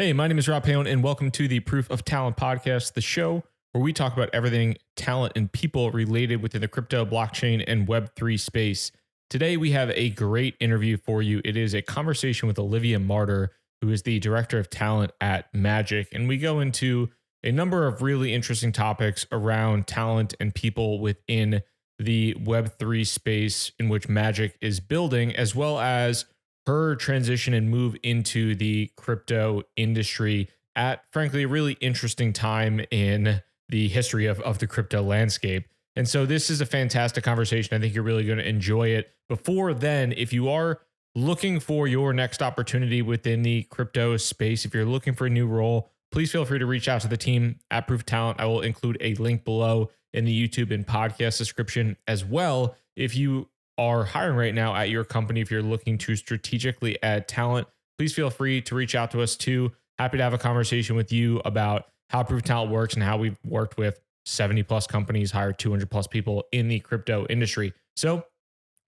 Hey, my name is Rob Payon, and welcome to the Proof of Talent podcast, the show where we talk about everything talent and people related within the crypto, blockchain, and Web3 space. Today, we have a great interview for you. It is a conversation with Olivia Marder, who is the director of talent at Magic. And we go into a number of really interesting topics around talent and people within the Web3 space in which Magic is building, as well as her transition and move into the crypto industry at frankly a really interesting time in the history of the crypto landscape. And so this is a fantastic conversation. I think you're really going to enjoy it. Before then, if you are looking for your next opportunity within the crypto space, if you're looking for a new role, please feel free to reach out to the team at Proof of Talent. I will include a link below in the YouTube and podcast description as well. If you are hiring right now at your company, if you're looking to strategically add talent, please feel free to reach out to us too. Happy to have a conversation with you about how Proof Talent works and how we've worked with 70 plus companies, hired 200 plus people in the crypto industry. So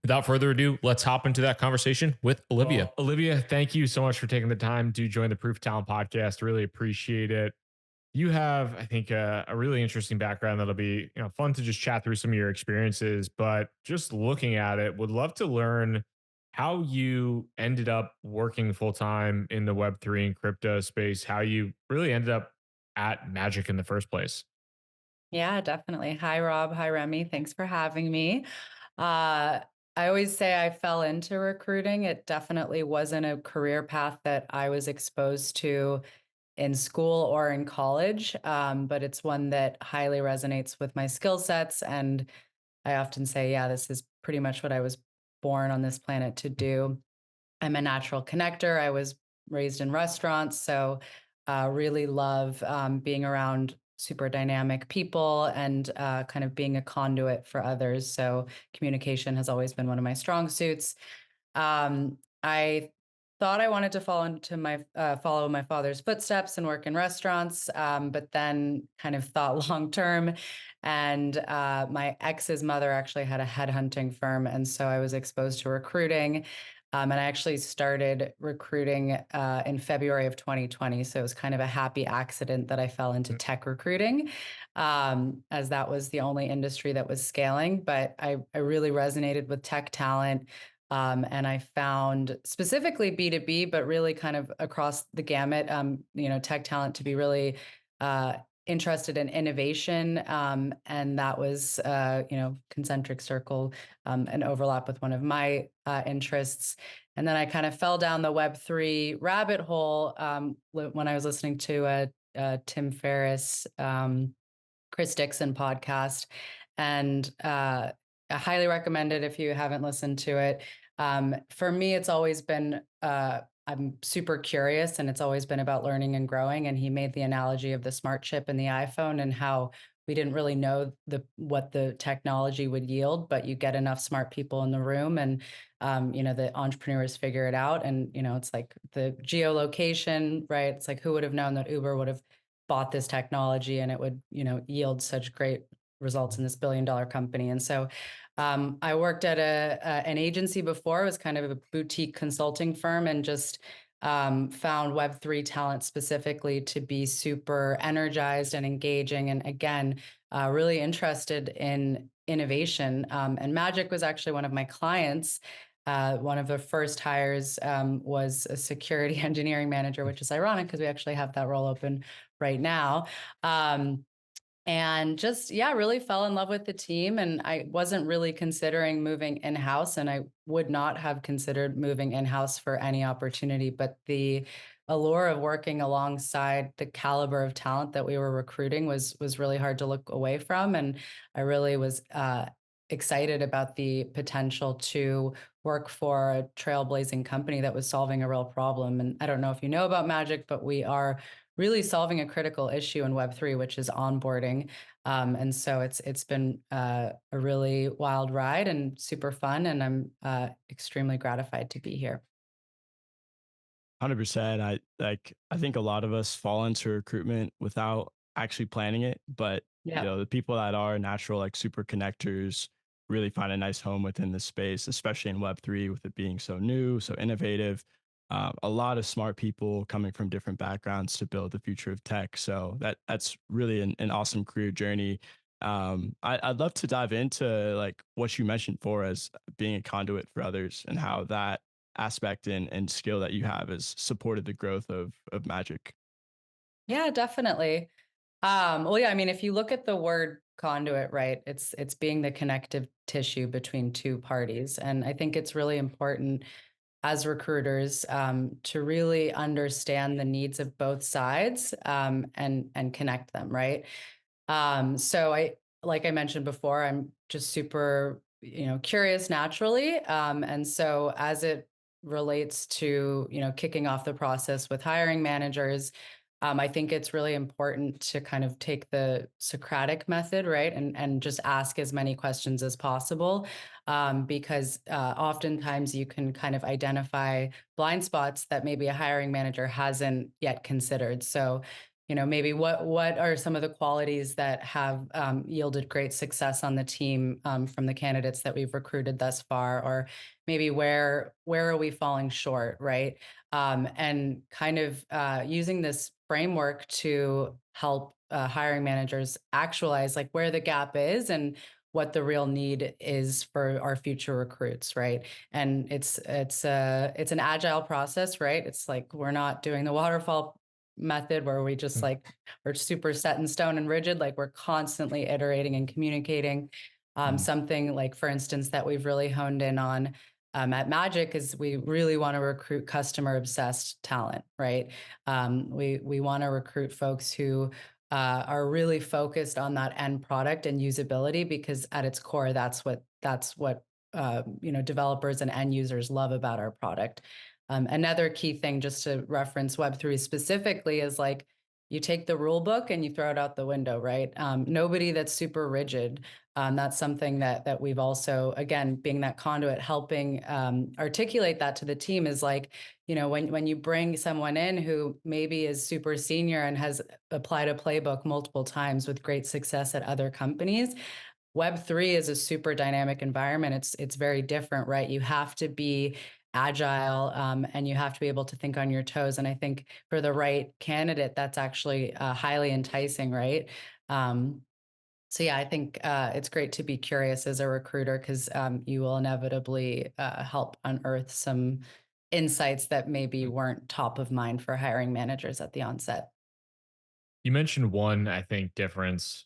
without further ado, let's hop into that conversation with Olivia. Well, Olivia, thank you so much for taking the time to join the Proof Talent podcast. Really appreciate it. You have, I think, a really interesting background that'll be, fun to just chat through some of your experiences. But just looking at it, would love to learn how you ended up working full time in the Web3 and crypto space, how you really ended up at Magic in the first place. Yeah, definitely. Hi, Rob. Hi, Remy. Thanks for having me. Uh, I always say I fell into recruiting. It definitely wasn't a career path that I was exposed to in school or in college, but it's one that highly resonates with my skill sets. And I often say, yeah, this is pretty much what I was born on this planet to do. I'm a natural connector. I was raised in restaurants, so really love being around super dynamic people and kind of being a conduit for others. So communication has always been one of my strong suits. I thought I wanted to follow my father's footsteps and work in restaurants, but then kind of thought long term. And my ex's mother actually had a headhunting firm, and so I was exposed to recruiting. And I actually started recruiting in February of 2020. So it was kind of a happy accident that I fell into tech recruiting, as that was the only industry that was scaling. But I really resonated with tech talent. And I found specifically B2B, but really kind of across the gamut, tech talent to be really interested in innovation. And that was, concentric circle, an overlap with one of my interests. And then I kind of fell down the Web3 rabbit hole when I was listening to a Tim Ferriss, Chris Dixon podcast. And I highly recommend it if you haven't listened to it. For me, it's always been, I'm super curious and it's always been about learning and growing. And he made the analogy of the smart chip in the iPhone and how we didn't really know what the technology would yield, but you get enough smart people in the room and, the entrepreneurs figure it out. And, it's like the geolocation, right? It's like, who would have known that Uber would have bought this technology and it would, yield such great results in this billion-dollar company. And so I worked at an agency before. It was kind of a boutique consulting firm and just found Web3 talent specifically to be super energized and engaging. And again, really interested in innovation. And Magic was actually one of my clients. One of the first hires was a security engineering manager, which is ironic because we actually have that role open right now. And just, yeah, really fell in love with the team. And I wasn't really considering moving in house, and I would not have considered moving in house for any opportunity. But the allure of working alongside the caliber of talent that we were recruiting was really hard to look away from. And I really was excited about the potential to work for a trailblazing company that was solving a real problem. And I don't know if you know about Magic, but we are really solving a critical issue in Web3, which is onboarding. And so it's been a really wild ride and super fun, and I'm extremely gratified to be here. 100%. I think a lot of us fall into recruitment without actually planning it, but Yeah. the people that are natural like super connectors really find a nice home within the space, especially in Web3 with it being so new, so innovative. a lot of smart people coming from different backgrounds to build the future of tech. So that's really an awesome career journey. I'd love to dive into like what you mentioned for as being a conduit for others and how that aspect and skill that you have has supported the growth of Magic. Yeah, definitely. Well, yeah, I mean, if you look at the word conduit, right, it's being the connective tissue between two parties. And I think it's really important as recruiters to really understand the needs of both sides and connect them, right? So like I mentioned before, I'm just super, curious naturally. And so as it relates to, kicking off the process with hiring managers, I think it's really important to kind of take the Socratic method, right? And just ask as many questions as possible. Because oftentimes you can kind of identify blind spots that maybe a hiring manager hasn't yet considered. So maybe what are some of the qualities that have yielded great success on the team from the candidates that we've recruited thus far, or maybe where are we falling short, right? And kind of using this framework to help hiring managers actualize like where the gap is and what the real need is for our future recruits, right? And it's an agile process, right? It's like we're not doing the waterfall method where we just like we're super set in stone and rigid. Like we're constantly iterating and communicating. Mm. Something like, for instance, that we've really honed in on at Magic is we really want to recruit customer obsessed talent, right? We want to recruit folks who are really focused on that end product and usability, because at its core, that's what developers and end users love about our product. Another key thing, just to reference Web3 specifically, is like you take the rule book and you throw it out the window, right? Nobody that's super rigid. That's something that we've also, again, being that conduit, helping articulate that to the team is like, when you bring someone in who maybe is super senior and has applied a playbook multiple times with great success at other companies, Web3 is a super dynamic environment. It's very different, right? You have to be agile and you have to be able to think on your toes. And I think for the right candidate, that's actually highly enticing, right? Um, so yeah, I think it's great to be curious as a recruiter, because you will inevitably help unearth some insights that maybe weren't top of mind for hiring managers at the onset. You mentioned one, I think, difference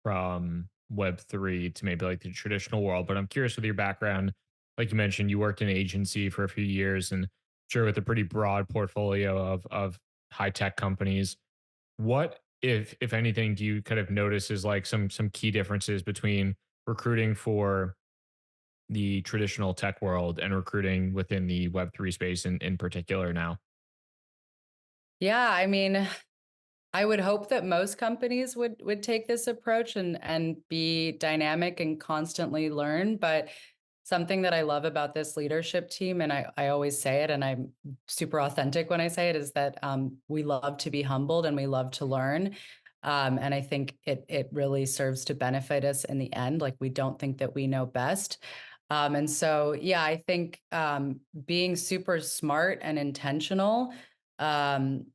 from Web3 to maybe like the traditional world, but I'm curious with your background. Like you mentioned, you worked in an agency for a few years and sure with a pretty broad portfolio of high tech companies. What, if anything, do you kind of notice is like some key differences between recruiting for the traditional tech world and recruiting within the Web3 space in particular now? Yeah, I mean, I would hope that most companies would take this approach and be dynamic and constantly learn. But something that I love about this leadership team, and I always say it, and I'm super authentic when I say it, is that we love to be humbled and we love to learn. And I think it really serves to benefit us in the end. Like we don't think that we know best. And so, yeah, I think being super smart and intentional um,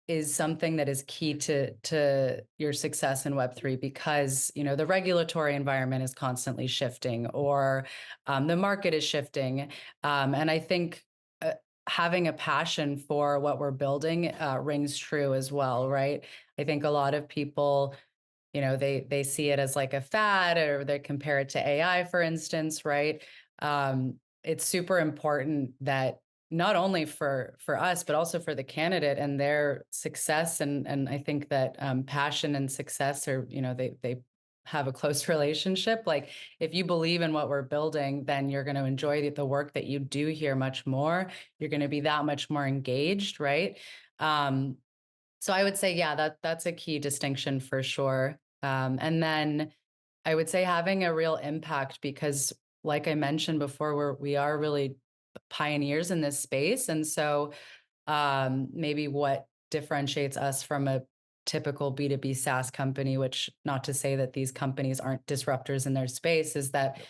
is something that is key to your success in Web3, because the regulatory environment is constantly shifting, or the market is shifting, and I think having a passion for what we're building rings true as well, right? I think a lot of people, they see it as like a fad, or they compare it to AI, for instance, right? It's super important that not only for us, but also for the candidate and their success. And I think that passion and success are, they have a close relationship. Like if you believe in what we're building, then you're going to enjoy the work that you do here much more. You're going to be that much more engaged, right? Um, so I would say, yeah, that's a key distinction for sure. And then I would say having a real impact, because like I mentioned before, we are really pioneers in this space. And so maybe what differentiates us from a typical B2B SaaS company, which not to say that these companies aren't disruptors in their space, is that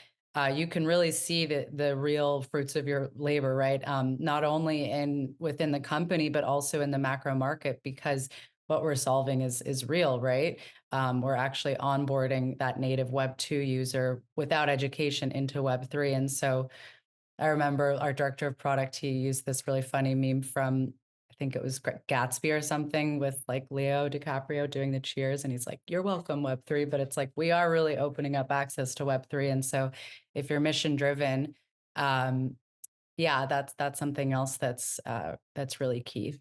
you can really see the real fruits of your labor, right? Not only within the company, but also in the macro market, because what we're solving is real, right? We're actually onboarding that native Web2 user without education into Web3. And so I remember our director of product, he used this really funny meme from, I think it was Gatsby or something, with like Leo DiCaprio doing the cheers. And he's like, "You're welcome, Web3." But it's like, we are really opening up access to Web3. And so if you're mission driven, yeah, that's something else that's really key.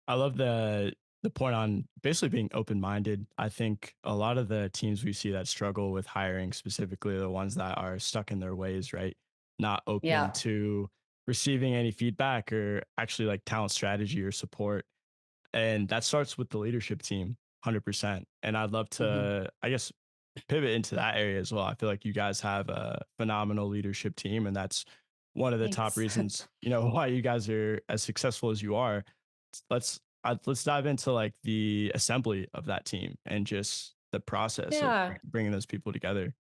I love the point on basically being open minded. I think a lot of the teams we see that struggle with hiring specifically are the ones that are stuck in their ways, right? Not open Yeah. to receiving any feedback or actually like talent strategy or support. And that starts with the leadership team, 100%. And I'd love Mhm. to, I guess, pivot into that area as well. I feel like you guys have a phenomenal leadership team, and that's one of the top Thanks. reasons, why you guys are as successful as you are. Let's dive into like the assembly of that team and just the process of Yeah. bringing those people together.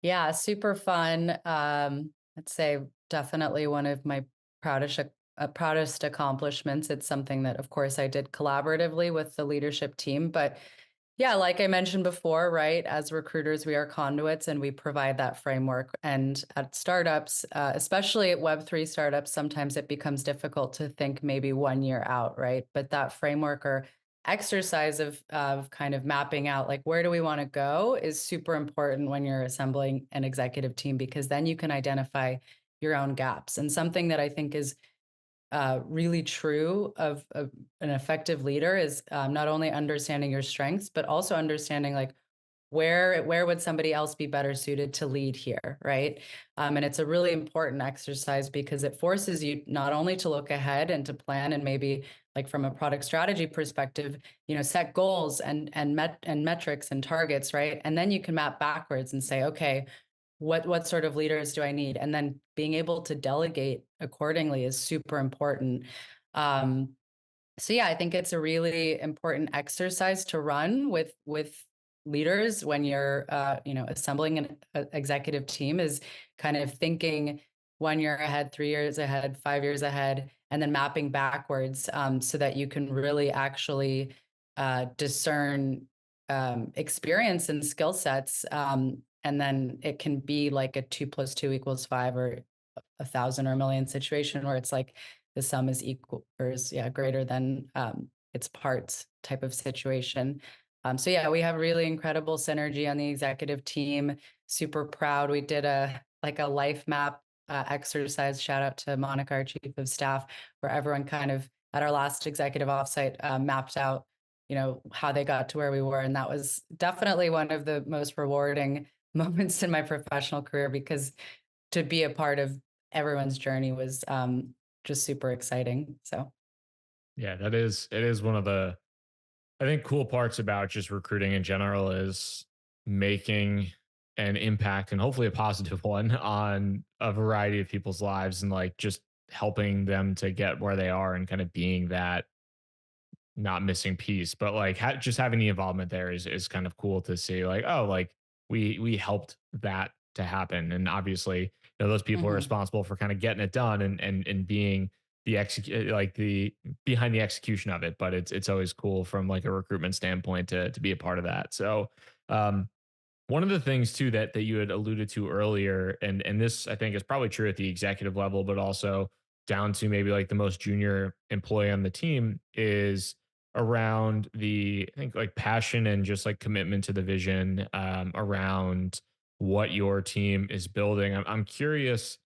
Yeah, super fun. I'd say definitely one of my proudest accomplishments. It's something that, of course, I did collaboratively with the leadership team. But yeah, like I mentioned before, right? As recruiters, we are conduits and we provide that framework. And at startups, especially at Web3 startups, sometimes it becomes difficult to think maybe 1 year out, right? But that framework or exercise of kind of mapping out like where do we want to go is super important when you're assembling an executive team, because then you can identify your own gaps. And something that I think is really true of an effective leader is not only understanding your strengths, but also understanding like where would somebody else be better suited to lead here, right? And it's a really important exercise because it forces you not only to look ahead and to plan, and maybe like from a product strategy perspective, set goals and metrics and targets, right? And then you can map backwards and say, okay, what sort of leaders do I need? And then being able to delegate accordingly is super important. Um, so yeah, I think it's a really important exercise to run with leaders when you're assembling an executive team, is kind of thinking 1 year ahead, 3 years ahead, 5 years ahead, and then mapping backwards, so that you can really actually discern experience and skill sets, and then it can be like a 2 + 2 = 5, or 1,000 or a million situation where it's like the sum is equal or is greater than its parts type of situation. So yeah, we have really incredible synergy on the executive team. Super proud. We did a life map exercise. Shout out to Monica, our chief of staff, where everyone kind of at our last executive offsite mapped out, how they got to where we were, and that was definitely one of the most rewarding moments in my professional career, because to be a part of everyone's journey was just super exciting. So Yeah, it is one of the, I think, cool parts about just recruiting in general is making an impact, and hopefully a positive one, on a variety of people's lives, and like just helping them to get where they are and kind of being that not missing piece. But like just having the involvement there is kind of cool to see, like, oh, like we helped that to happen. And obviously, those people are mhm. responsible for kind of getting it done, and being the execute, like the behind the execution of it. But it's always cool from like a recruitment standpoint to be a part of that. So um one of the things too that you had alluded to earlier, and this I think is probably true at the executive level, but also down to maybe like the most junior employee on the team, is around the, I think, like passion and just like commitment to the vision, around what your team is building. I'm curious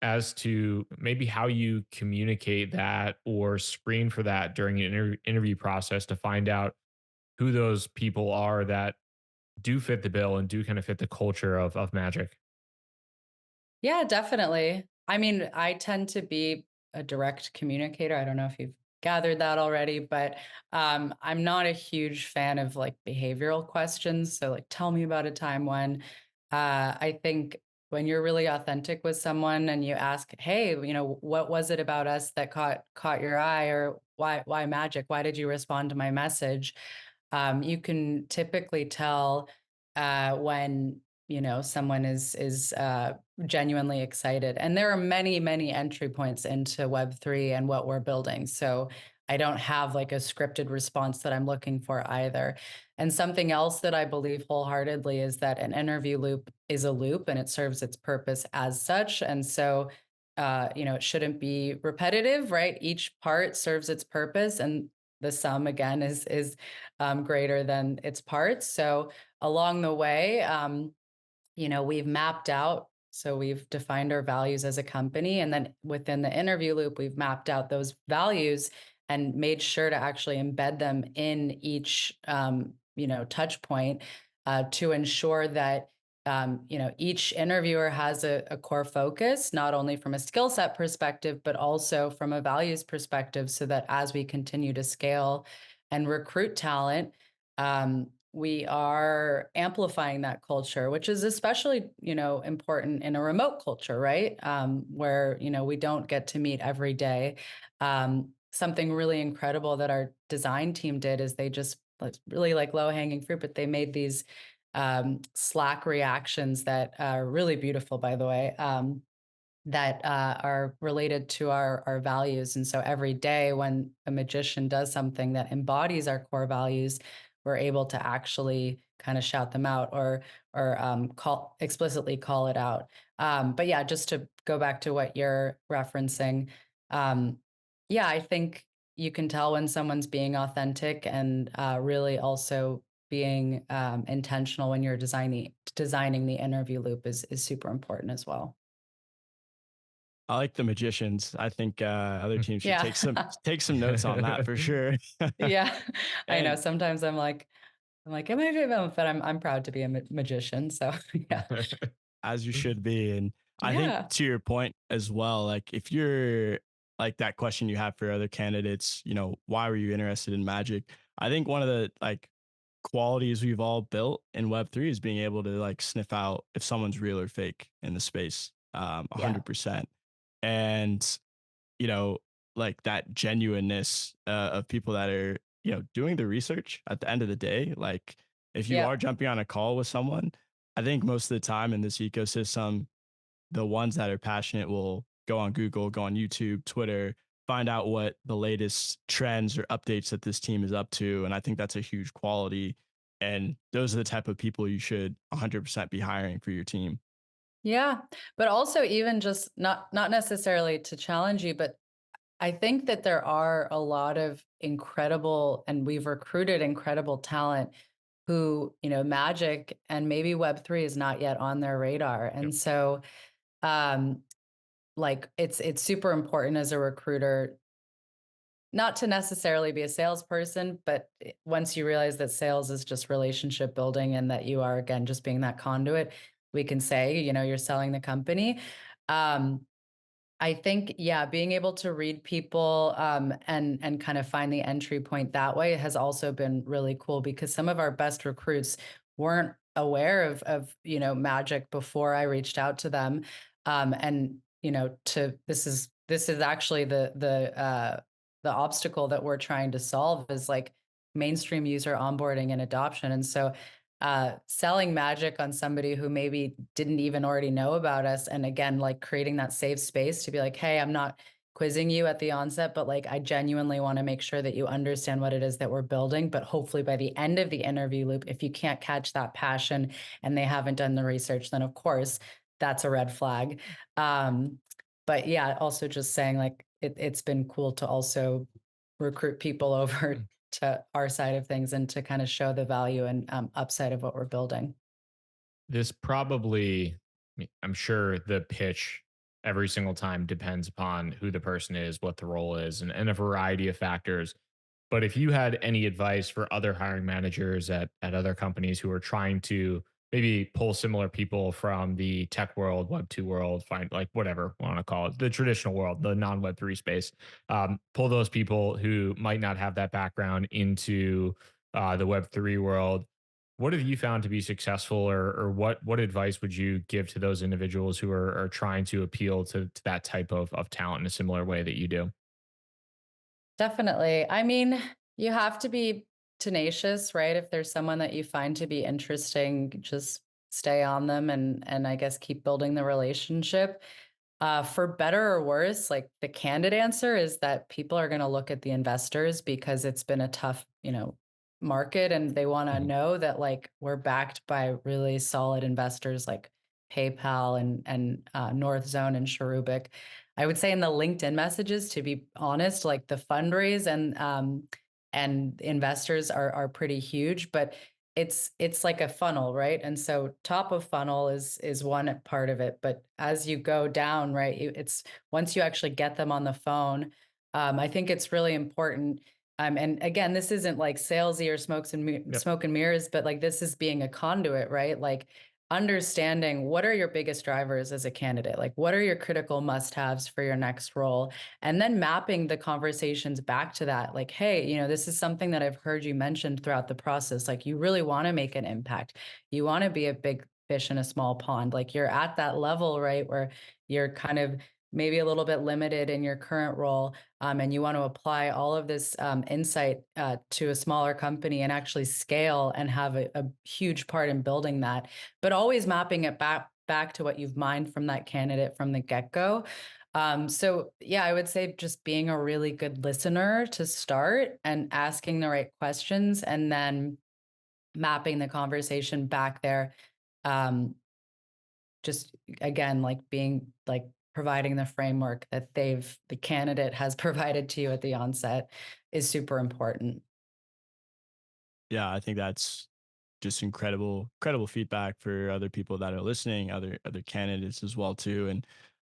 as to maybe how you communicate that or screen for that during an interview process to find out who those people are that do fit the bill and do kind of fit the culture of Magic. Yeah, definitely. I mean, I tend to be a direct communicator. I don't know if you've gathered that already, but I'm not a huge fan of like behavioral questions. So, like, tell me about a time when. I think when you're really authentic with someone and you ask, "Hey, what was it about us that caught your eye, or why Magic? Why did you respond to my message?" You can typically tell when someone is genuinely excited. And there are many, many entry points into Web3 and what we're building. So I don't have like a scripted response that I'm looking for either. And something else that I believe wholeheartedly is that an interview loop is a loop and it serves its purpose as such. And so, it shouldn't be repetitive, right? Each part serves its purpose, and the sum again is greater than its parts. So along the way, we've mapped out. So we've defined our values as a company. And then within the interview loop, we've mapped out those values and made sure to actually embed them in each, touch point to ensure that, each interviewer has a core focus, not only from a skill set perspective, but also from a values perspective, so that as we continue to scale and recruit talent, we are amplifying that culture, which is especially, important in a remote culture, right? Where, we don't get to meet every day. Something really incredible that our design team did is they just really like low hanging fruit, but they made these Slack reactions that are really beautiful, by the way. That are related to our values. And so every day when a magician does something that embodies our core values, we're able to actually kind of shout them out or explicitly call it out. But yeah, just to go back to what you're referencing, yeah, I think you can tell when someone's being authentic and really also being intentional when you're designing the interview loop is super important as well. I like the magicians. I think other teams should Yeah. take some notes on that for sure. Yeah. I know. And Sometimes I'm like, am I doing? But I'm proud to be a magician. So yeah. as you should be. And I think Yeah. to your point as well, like if you're like that question you have for other candidates, why were you interested in magic? I think one of the like qualities we've all built in Web3 is being able to like sniff out if someone's real or fake in the space, Yeah. 100%. And you know, like that genuineness of people that are, doing the research at the end of the day. Like if you Yeah. are jumping on a call with someone, I think most of the time in this ecosystem, the ones that are passionate will go on Google, go on YouTube, Twitter, find out what the latest trends or updates that this team is up to. And I think that's a huge quality. And those are the type of people you should 100% be hiring for your team. Yeah. But also even just not necessarily to challenge you, but I think that there are a lot of incredible, and we've recruited incredible talent who, magic and maybe Web3 is not yet on their radar. Yep. And so, um, like it's super important as a recruiter not to necessarily be a salesperson, but once you realize that sales is just relationship building and that you are, again, just being that conduit, we can say, you're selling the company. Um, I think, yeah, being able to read people and kind of find the entry point that way has also been really cool, because some of our best recruits weren't aware of magic before I reached out to them, and to this is actually the obstacle that we're trying to solve is like mainstream user onboarding and adoption, and so selling magic on somebody who maybe didn't even already know about us. And again, like creating that safe space to be like, hey, I'm not quizzing you at the onset, but like I genuinely want to make sure that you understand what it is that we're building. But hopefully by the end of the interview loop, if you can't catch that passion and they haven't done the research, then of course that's a red flag. Um, but yeah, also just saying like it's been cool to also recruit people over to our side of things and to kind of show the value and upside of what we're building. This probably, I'm sure the pitch every single time depends upon who the person is, what the role is, and a variety of factors. But if you had any advice for other hiring managers at other companies who are trying to maybe pull similar people from the tech world, Web2 world, find like whatever we want to call it, the traditional world, the non Web3 space, pull those people who might not have that background into the Web3 world. What have you found to be successful, or what advice would you give to those individuals who are trying to appeal to that type of talent in a similar way that you do? Definitely. I mean, you have to be tenacious, right? If there's someone that you find to be interesting, just stay on them and I guess keep building the relationship. For better or worse, like the candid answer is that people are going to look at the investors because it's been a tough, market, and they want to Mhm. know that like we're backed by really solid investors like PayPal and North Zone and Cherubic. I would say in the LinkedIn messages, to be honest, like the fundraise and investors are pretty huge, but it's like a funnel, right? And so top of funnel is one part of it, but as you go down, right, it's once you actually get them on the phone, I think it's really important. And again, this isn't like salesy or Yep. smoke and mirrors, but like this is being a conduit, right? Like understanding what are your biggest drivers as a candidate, like what are your critical must-haves for your next role, and then mapping the conversations back to that, like, hey, this is something that I've heard you mentioned throughout the process, like you really want to make an impact, you want to be a big fish in a small pond, like you're at that level, right, where you're kind of maybe a little bit limited in your current role, and you want to apply all of this insight to a smaller company and actually scale and have a huge part in building that, but always mapping it back to what you've mined from that candidate from the get-go. So yeah, I would say just being a really good listener to start and asking the right questions and then mapping the conversation back there. Um, just again, like being like providing the framework that the candidate has provided to you at the onset is super important. Yeah, I think that's just incredible feedback for other people that are listening, other candidates as well too. And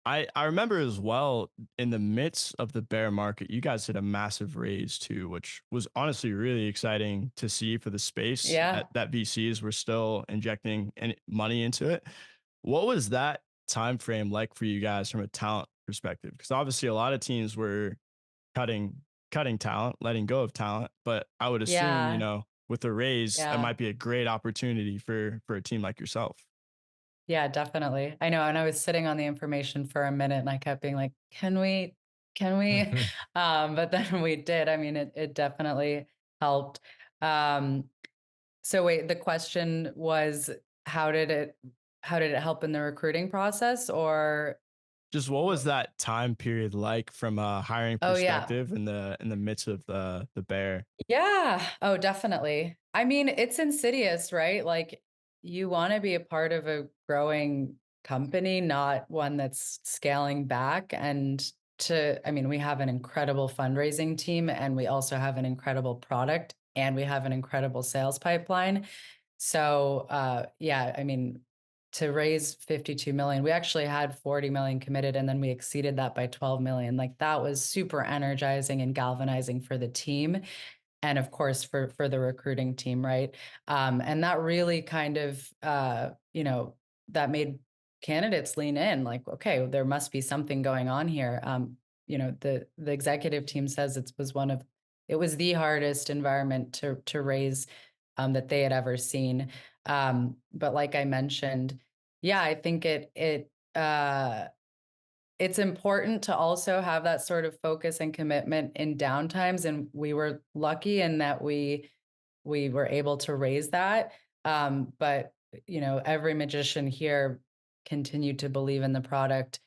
I remember as well in the midst of the bear market, you guys did a massive raise too, which was honestly really exciting to see for the space Yeah. that VCs were still injecting money into it. What was that time frame like for you guys from a talent perspective? Because obviously a lot of teams were cutting cutting talent, letting go of talent, but I would assume, Yeah. with a raise, that Yeah. might be a great opportunity for a team like yourself. Yeah, definitely. I know. And I was sitting on the information for a minute and I kept being like, can we? But then we did. I mean, it definitely helped. Um, so wait, the question was, how did it, how did it help in the recruiting process or Just what was what? that time period like from a hiring Oh yeah. perspective in the midst of the bear? Yeah. Oh, definitely. I mean, it's insidious, right? Like you want to be a part of a growing company, not one that's scaling back. And I mean, we have an incredible fundraising team and we also have an incredible product and we have an incredible sales pipeline. So, yeah, I mean, to raise 52 million, we actually had 40 million committed and then we exceeded that by 12 million. Like that was super energizing and galvanizing for the team and of course for the recruiting team, right? And that really kind of that made candidates lean in, like, okay, there must be something going on here. The executive team says it was the hardest environment to raise that they had ever seen. But like I mentioned, yeah, I think it's important to also have that sort of focus and commitment in downtimes, and we were lucky in that we were able to raise that. But every magician here continued to believe in the product,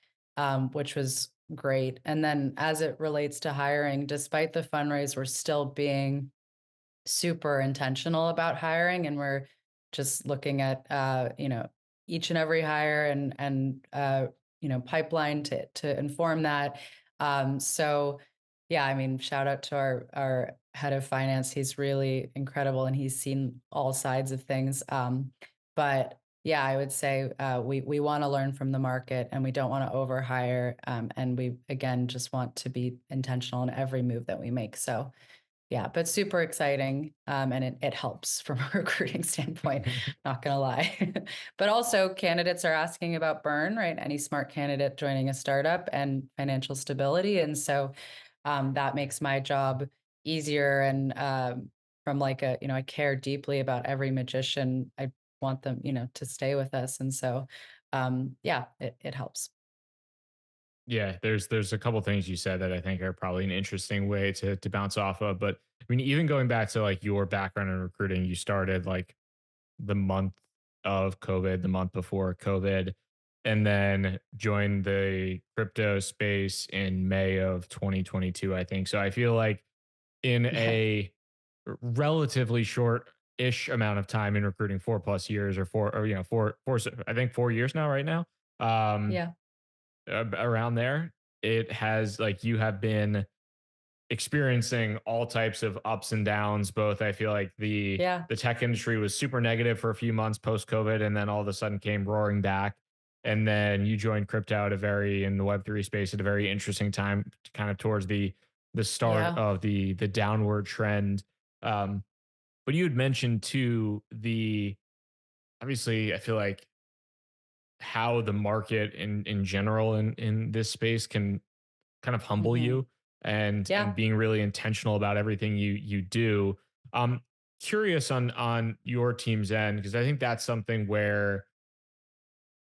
which was great. And then as it relates to hiring, despite the fundraise, we're still being super intentional about hiring and we're just looking at each and every hire and pipeline to inform that. So yeah, I mean, shout out to our head of finance, he's really incredible and he's seen all sides of things. But yeah, I would say we want to learn from the market and we don't want to overhire, and we again just want to be intentional in every move that we make. So yeah, but super exciting, and it helps from a recruiting standpoint, not gonna lie. But also candidates are asking about burn, right? Any smart candidate joining a startup and financial stability, and so, that makes my job easier and, from like I care deeply about every magician. I want them, to stay with us, and so, yeah, it helps. Yeah, there's a couple things you said that I think are probably an interesting way to bounce off of. But I mean, even going back to like your background in recruiting, you started like the month of COVID, the month before COVID, and then joined the crypto space in May of 2022, I think. So I feel like in Yeah. a relatively short ish amount of time in recruiting, 4 plus years, or I think 4 years now, right now, um, Yeah. around there, it has like you have been experiencing all types of ups and downs. Both, I feel like Yeah. the tech industry was super negative for a few months post COVID, and then all of a sudden came roaring back. And then you joined crypto at a very in the Web3 space at a very interesting time, kind of towards the start Yeah. of the downward trend. Um, but you had mentioned too the obviously I feel like how the market in general in this space can kind of humble Hmm. you and Yeah. being really intentional about everything you do. Um Curious on your team's end, because I think that's something where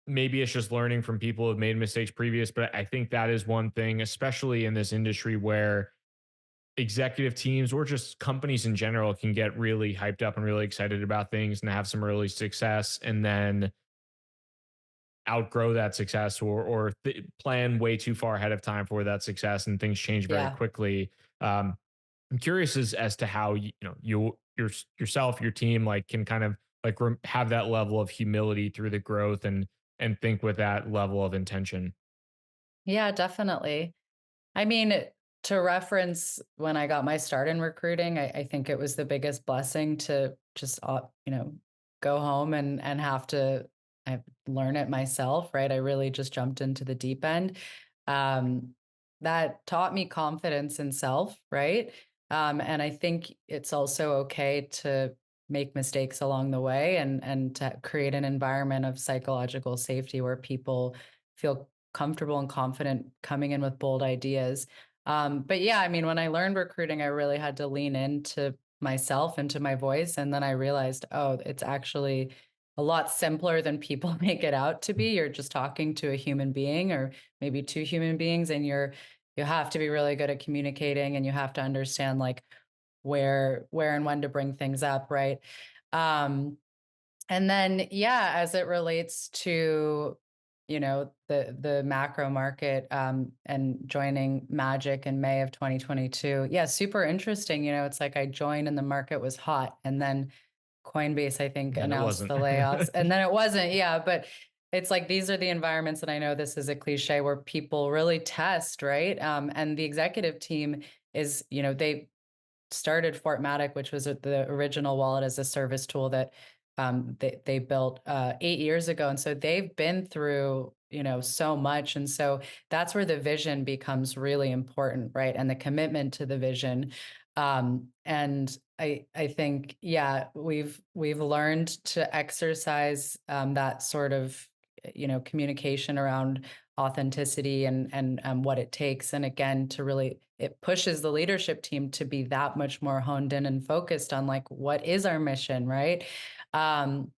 maybe it's just learning from people who've made mistakes previous, but I think that is one thing, especially in this industry where executive teams or just companies in general can get really hyped up and really excited about things and have some early success and then outgrow that success or plan way too far ahead of time for that success and things change very Yeah. quickly. I'm curious as to how yourself, your team, like can kind of like have that level of humility through the growth and think with that level of intention. Yeah, definitely. I mean, to reference when I got my start in recruiting, I think it was the biggest blessing to just, go home and have to learn it myself, right? I really just jumped into the deep end. Um, that taught me confidence in self, right? And I think it's also okay to make mistakes along the way and to create an environment of psychological safety where people feel comfortable and confident coming in with bold ideas. But yeah, I mean, when I learned recruiting, I really had to lean into myself, into my voice. And then I realized, oh, it's actually a lot simpler than people make it out to be. You're just talking to a human being or maybe two human beings, and you have to be really good at communicating and you have to understand like where and when to bring things up, right? Um, and then, yeah, as it relates to, the macro market, and joining Magic in May of 2022. Yeah, super interesting. It's like I joined and the market was hot, and then Coinbase, I think, And it announced wasn't. the layoffs, and then it wasn't. Yeah, but it's like these are the environments, and I know this is a cliche where people really test, right? And the executive team is, they started Fortmatic, which was the original wallet as a service tool that they built 8 years ago, and so they've been through so much, and so that's where the vision becomes really important, right? And the commitment to the vision, and I think yeah, we've learned to exercise that sort of communication around authenticity and what it takes, and again to really it pushes the leadership team to be that much more honed in and focused on like what is our mission, right? um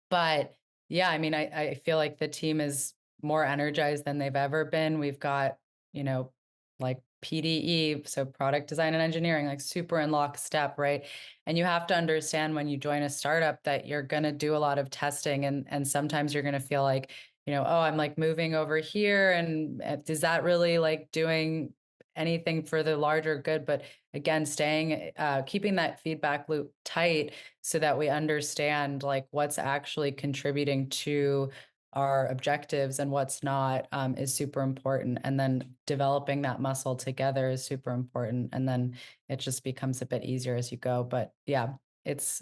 but yeah, I mean, I feel like the team is more energized than they've ever been. We've got, you know, like PDE, so product design and engineering, like super in lockstep, right? And you have to understand when you join a startup that you're going to do a lot of testing, and sometimes you're going to feel like, oh, I'm like moving over here, and is that really like doing anything for the larger good? But again, staying, keeping that feedback loop tight so that we understand like what's actually contributing to our objectives and what's not, is super important, and then developing that muscle together is super important, and then it just becomes a bit easier as you go. But yeah, it's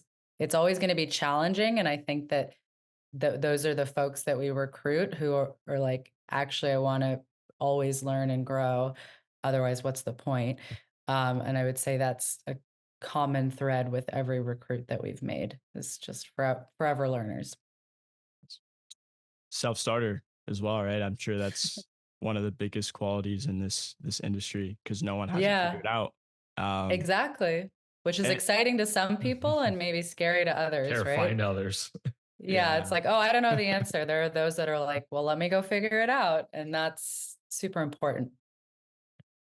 always going to be challenging, and I think that those are the folks that we recruit who are like, actually, I want to always learn and grow, otherwise what's the point? And I would say that's a common thread with every recruit that we've made, is just forever learners. Self-starter as well, right? I'm sure that's one of the biggest qualities in this industry because no one has it Yeah, figured out. Um, exactly. Which is and exciting to some people and maybe scary to others, right? Terrifying to others. Yeah, it's yeah, like, oh, I don't know the answer. There are those that are like, well, let me go figure it out. And that's super important.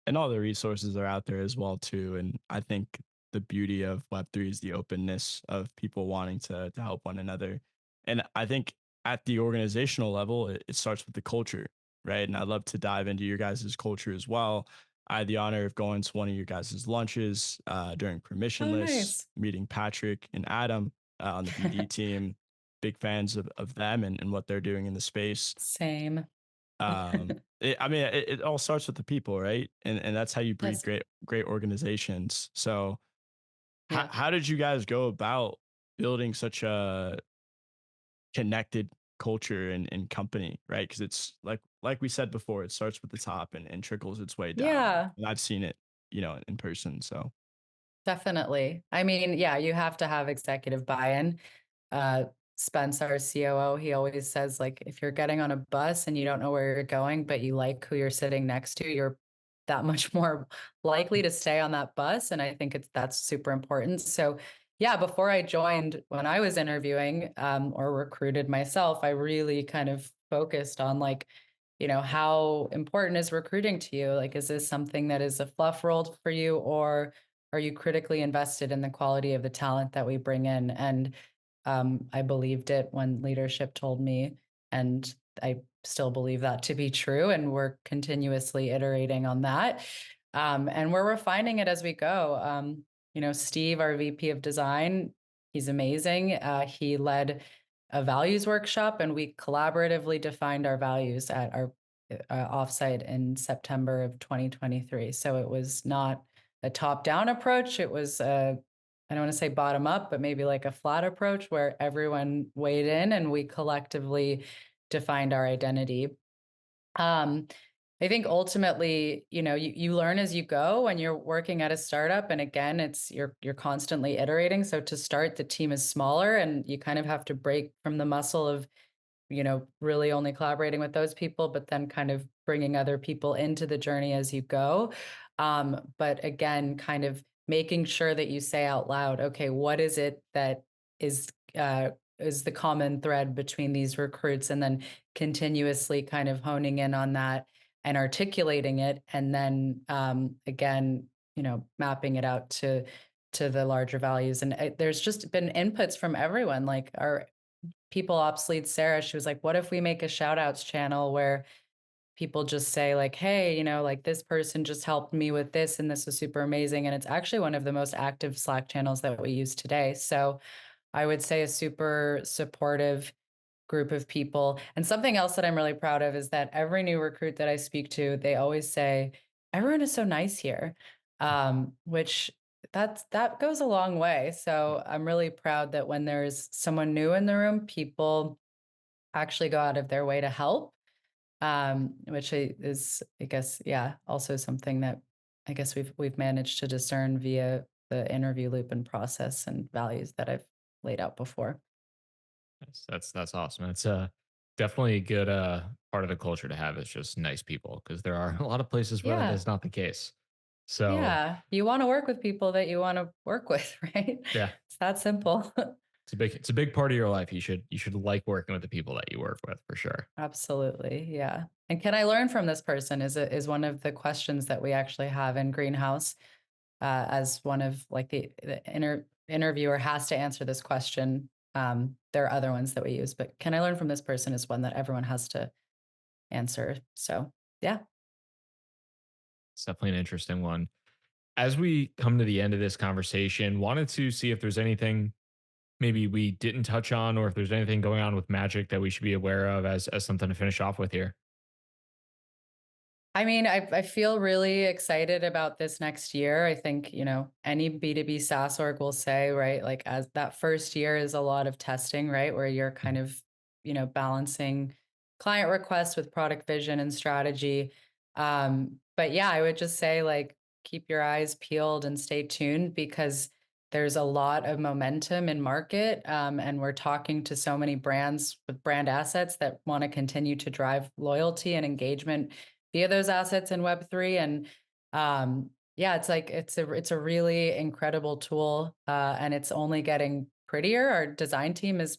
and all the resources are out there as well too. And I think the beauty of Web3 is the openness of people wanting to help one another. And I think at the organizational level, it starts with the culture, right? And I'd love to dive into your guys' culture as well. I had the honor of going to one of your guys' lunches during Oh, Permissionless, nice. meeting Patrick and Adam on the BD team. Big fans of them and what they're doing in the space. Same. I mean, it all starts with the people, right? And that's how you breed Yes. great organizations. So, Yeah. how did you guys go about building such a connected culture and company, right? Because it's like we said before, it starts with the top and trickles its way down. Yeah. And I've seen it, in person. So Definitely. I mean, yeah, you have to have executive buy-in. Uh, Spence, our COO, he always says, like, if you're getting on a bus and you don't know where you're going, but you like who you're sitting next to, you're that much more likely to stay on that bus. And I think that's super important. So, yeah, before I joined, when I was interviewing or recruited myself, I really kind of focused on like, how important is recruiting to you? Like, is this something that is a fluff role for you, or are you critically invested in the quality of the talent that we bring in? And I believed it when leadership told me, and I still believe that to be true. And we're continuously iterating on that. And we're refining it as we go. Steve, our VP of design, he's amazing. He led a values workshop, and we collaboratively defined our values at our offsite in September of 2023. So it was not a top-down approach. It was I don't want to say bottom up, but maybe like a flat approach where everyone weighed in and we collectively defined our identity. Um, I think ultimately, you learn as you go when you're working at a startup. And again, you're constantly iterating. So to start, the team is smaller and you kind of have to break from the muscle of really only collaborating with those people, but then kind of bringing other people into the journey as you go. But again, kind of making sure that you say out loud, okay, what is it that is is the common thread between these recruits, and then continuously kind of honing in on that and articulating it, and then again, mapping it out to the larger values. And there's just been inputs from everyone, like our people ops lead Sarah. She was like, what if we make a shout outs channel where people just say like, hey, like this person just helped me with this and this was super amazing. And it's actually one of the most active Slack channels that we use today. So I would say a super supportive group of people. And something else that I'm really proud of is that every new recruit that I speak to, they always say, everyone is so nice here, which that goes a long way. So I'm really proud that when there's someone new in the room, people actually go out of their way to help, which is, I guess, yeah, also something that I guess we've managed to discern via the interview loop and process and values that I've laid out before. That's awesome. It's definitely a good part of the culture to have is just nice people because there are a lot of places where that Yeah. is not the case. So Yeah. You want to work with people that you want to work with, right? yeah, It's that simple. it's a big part of your life. You should like working with the people that you work with for sure. Absolutely. Yeah. And can I learn from this person is one of the questions that we actually have in Greenhouse, as one of like the interviewer has to answer this question. There are other ones that we use, but can I learn from this person is one that everyone has to answer. So yeah. It's definitely an interesting one. As we come to the end of this conversation, wanted to see if there's anything maybe we didn't touch on, or if there's anything going on with Magic that we should be aware of as something to finish off with here. I mean, I feel really excited about this next year. I think, any B2B SaaS org will say, right, like as that first year is a lot of testing, right, where you're kind of, balancing client requests with product vision and strategy. But yeah, I would just say like keep your eyes peeled and stay tuned because there's a lot of momentum in market. And we're talking to so many brands with brand assets that want to continue to drive loyalty and engagement via those assets in Web3. And yeah, it's like it's a really incredible tool, and it's only getting prettier. Our design team is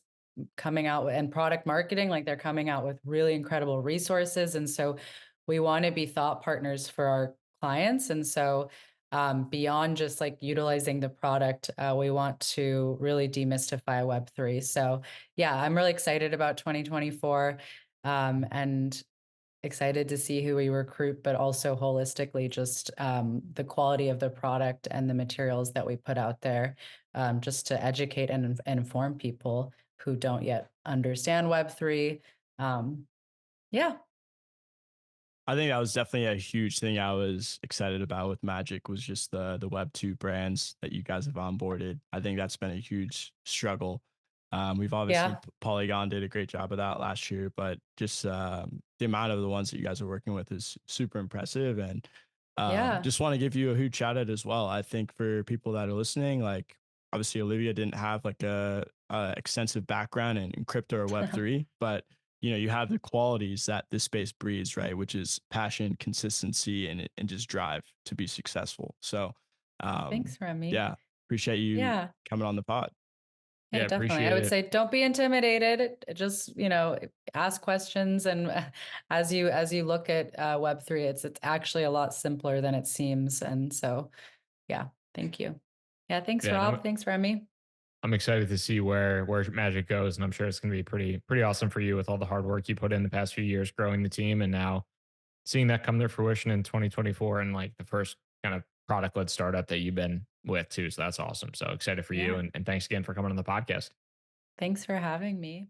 coming out and product marketing, like they're coming out with really incredible resources, and so we want to be thought partners for our clients. And so beyond just like utilizing the product, we want to really demystify Web3. So, yeah, I'm really excited about 2024, and excited to see who we recruit, but also holistically, just the quality of the product and the materials that we put out there, just to educate and inform people who don't yet understand Web3. Um, yeah, I think that was definitely a huge thing I was excited about with Magic was just the Web2 brands that you guys have onboarded. I think that's been a huge struggle. We've obviously yeah, Polygon did a great job of that last year, but just the amount of the ones that you guys are working with is super impressive. And yeah, just want to give you a huge shout out as well. I think for people that are listening, like obviously Olivia didn't have like a extensive background in crypto or Web3, but you have the qualities that this space breeds, right? Which is passion, consistency, and just drive to be successful. So, thanks, Remy. yeah, appreciate you Yeah. coming on the pod. Yeah, Yeah, definitely. I appreciate would it. say don't be intimidated. Just, ask questions, and as you look at Web3, it's actually a lot simpler than it seems. And so, yeah, thank you. Yeah, thanks, Yeah, and Rob. Thanks, Remy. I'm excited to see where Magic goes, and I'm sure it's going to be pretty awesome for you with all the hard work you put in the past few years growing the team, and now seeing that come to fruition in 2024 and like the first kind of product led startup that you've been with too. So that's awesome. So excited for you, Yeah. and thanks again for coming on the podcast. Thanks for having me.